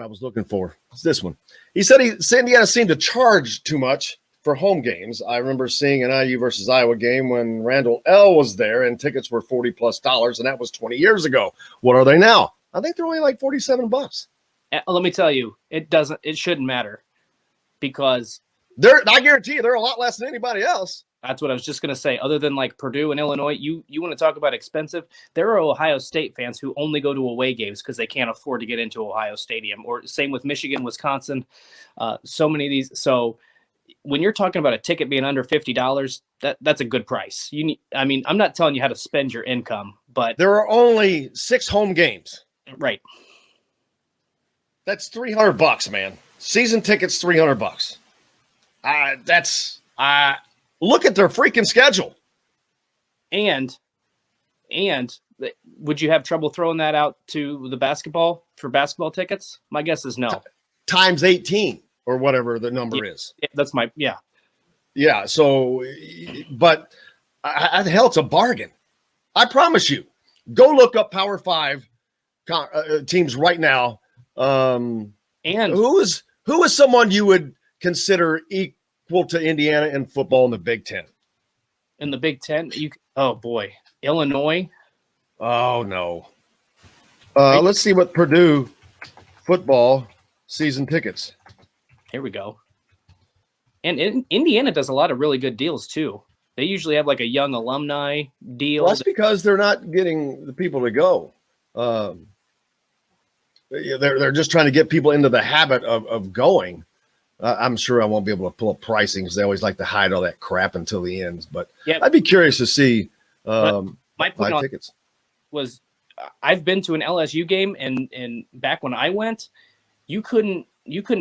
I was looking for. It's this one. He said Indiana seemed to charge too much for home games. I remember seeing an IU versus Iowa game when Randall L. was there and tickets were $40+, and that was 20 years ago. What are they now? I think they're only like $47. Let me tell you, it shouldn't matter because I guarantee you they're a lot less than anybody else. That's what I was just going to say. Other than like Purdue and Illinois, you want to talk about expensive? There are Ohio State fans who only go to away games because they can't afford to get into Ohio Stadium. Or same with Michigan, Wisconsin. So many of these. So when you're talking about a ticket being under $50, that's a good price. I'm not telling you how to spend your income, but there are only 6 home games. Right. That's $300, man. Season tickets, $300. Look at their freaking schedule. And would you have trouble throwing that out to the basketball tickets? My guess is no. Times 18 or whatever the number is. That's Yeah. So, but hell, it's a bargain. I promise you. Go look up Power 5 teams right now. And who is someone you would consider equal to Indiana in football in the Big Ten? In the Big Ten, oh boy, Illinois. Oh no. Let's see what Purdue football season tickets. Here we go. And Indiana does a lot of really good deals too. They usually have like a young alumni deal. Well, that's because they're not getting the people to go. They're just trying to get people into the habit of going. I'm sure I won't be able to pull up pricing because they always like to hide all that crap until the end. But yeah, I'd be curious to see my point on tickets. Was I've been to an LSU game, and back when I went, you couldn't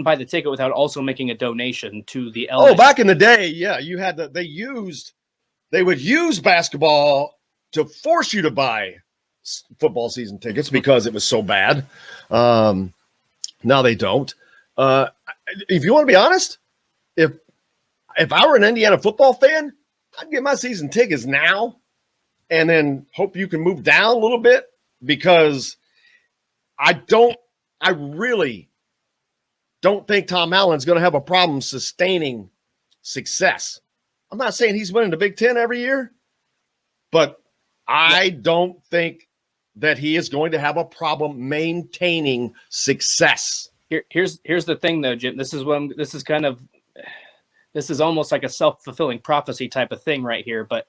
buy the ticket without also making a donation to the LSU. Oh, back in the day, yeah, you had they would use basketball to force you to buy football season tickets because it was so bad. Now they don't. If you want to be honest, if I were an Indiana football fan, I'd get my season tickets now and then hope you can move down a little bit because I really don't think Tom Allen's going to have a problem sustaining success. I'm not saying he's winning the Big Ten every year, but I don't think that he is going to have a problem maintaining success. Here's the thing though, Jim. This is almost like a self-fulfilling prophecy type of thing right here, but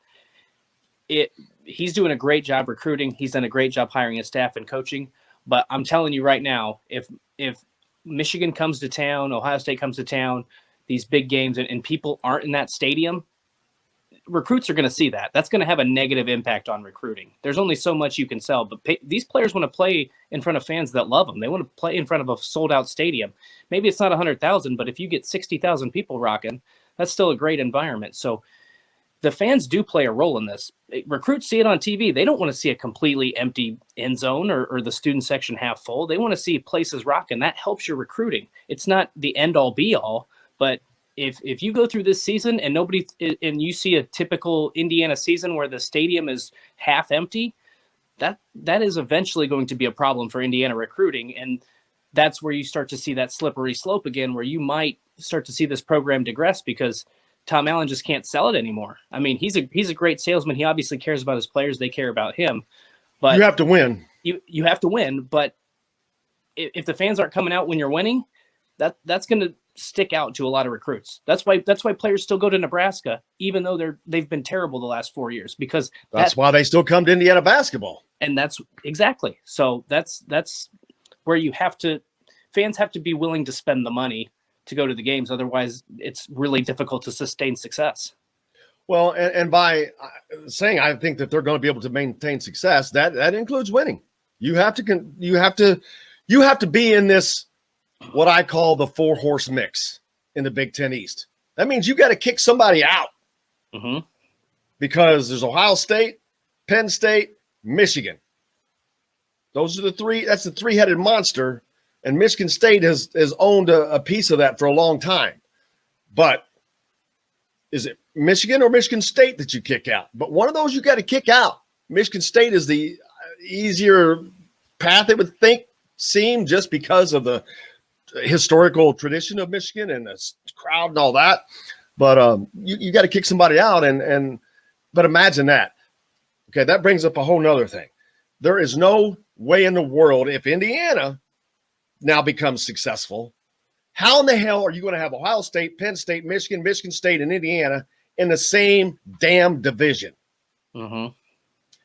he's doing a great job recruiting. He's done a great job hiring his staff and coaching. But I'm telling you right now, if Michigan comes to town, Ohio State comes to town, these big games, and people aren't in that stadium, recruits are going to see that. That's going to have a negative impact on recruiting. There's only so much you can sell, but these players want to play in front of fans that love them. They want to play in front of a sold-out stadium. Maybe it's not 100,000, but if you get 60,000 people rocking, that's still a great environment. So the fans do play a role in this. Recruits see it on TV. They don't want to see a completely empty end zone or the student section half full. They want to see places rocking. That helps your recruiting. It's not the end-all, be-all, but if you go through this season and you see a typical Indiana season where the stadium is half empty, that is eventually going to be a problem for Indiana recruiting. And that's where you start to see that slippery slope again, where you might start to see this program digress because Tom Allen just can't sell it anymore. I mean, he's a great salesman. He obviously cares about his players. They care about him. But you have to win. You have to win. But if the fans aren't coming out when you're winning, that's going to stick out to a lot of recruits. That's why players still go to Nebraska, even though they've been terrible the last 4 years, because that's why they still come to Indiana basketball. And that's exactly. So that's where fans have to be willing to spend the money to go to the games. Otherwise it's really difficult to sustain success. Well, and by saying, I think that they're going to be able to maintain success, that includes winning. You have to be in this, what I call the 4-horse mix in the Big Ten East. That means you got to kick somebody out because there's Ohio State, Penn State, Michigan. Those are the three. That's the three-headed monster, and Michigan State has owned a piece of that for a long time. But is it Michigan or Michigan State that you kick out? But one of those you got to kick out. Michigan State is the easier path, it would seem, just because of the historical tradition of Michigan and the crowd and all that. But you got to kick somebody out. But imagine that. Okay, that brings up a whole nother thing. There is no way in the world, if Indiana now becomes successful, how in the hell are you going to have Ohio State, Penn State, Michigan, Michigan State, and Indiana in the same damn division? Mm-hmm.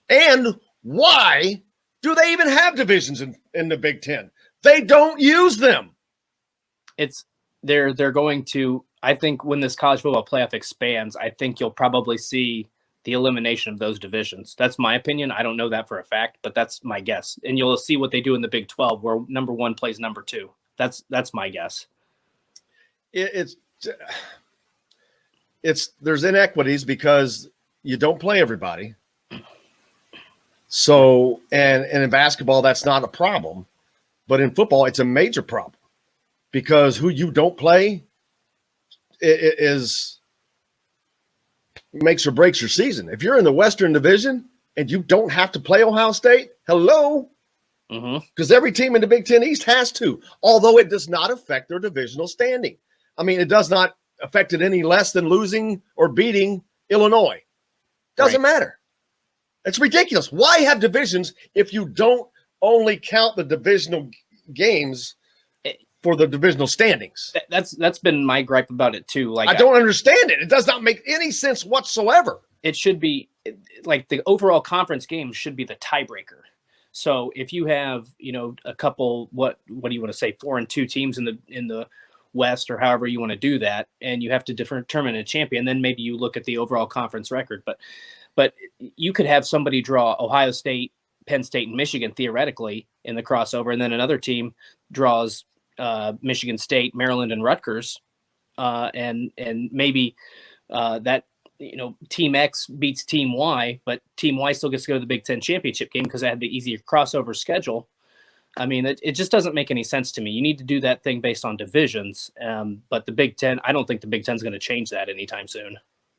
And why do they even have divisions in the Big Ten? They don't use them. They're going to, I think when this college football playoff expands, I think you'll probably see the elimination of those divisions. That's my opinion. I don't know that for a fact, but that's my guess. And you'll see what they do in the Big 12 where number 1 plays number 2. That's my guess. It's there's inequities because you don't play everybody. So, and in basketball, that's not a problem. But in football, it's a major problem because who you don't play is makes or breaks your season. If you're in the Western Division and you don't have to play Ohio State, hello? Because every team in the Big Ten East has to, although it does not affect their divisional standing. I mean, it does not affect it any less than losing or beating Illinois. Doesn't matter. It's ridiculous. Why have divisions if you don't only count the divisional games for the divisional standings? That's been my gripe about it too. Like, I don't understand it. It does not make any sense whatsoever. It should be like the overall conference games should be the tiebreaker. So if you have, a couple, what do you want to say, 4-2 teams in the West or however you want to do that, and you have to determine a champion, then maybe you look at the overall conference record. But you could have somebody draw Ohio State, Penn State, and Michigan theoretically in the crossover, and then another team draws Michigan State, Maryland, and Rutgers, and maybe that Team X beats Team Y, but Team Y still gets to go to the Big Ten championship game because they had the easier crossover schedule. I mean, it just doesn't make any sense to me. You need to do that thing based on divisions, but the Big Ten, I don't think the Big Ten is going to change that anytime soon.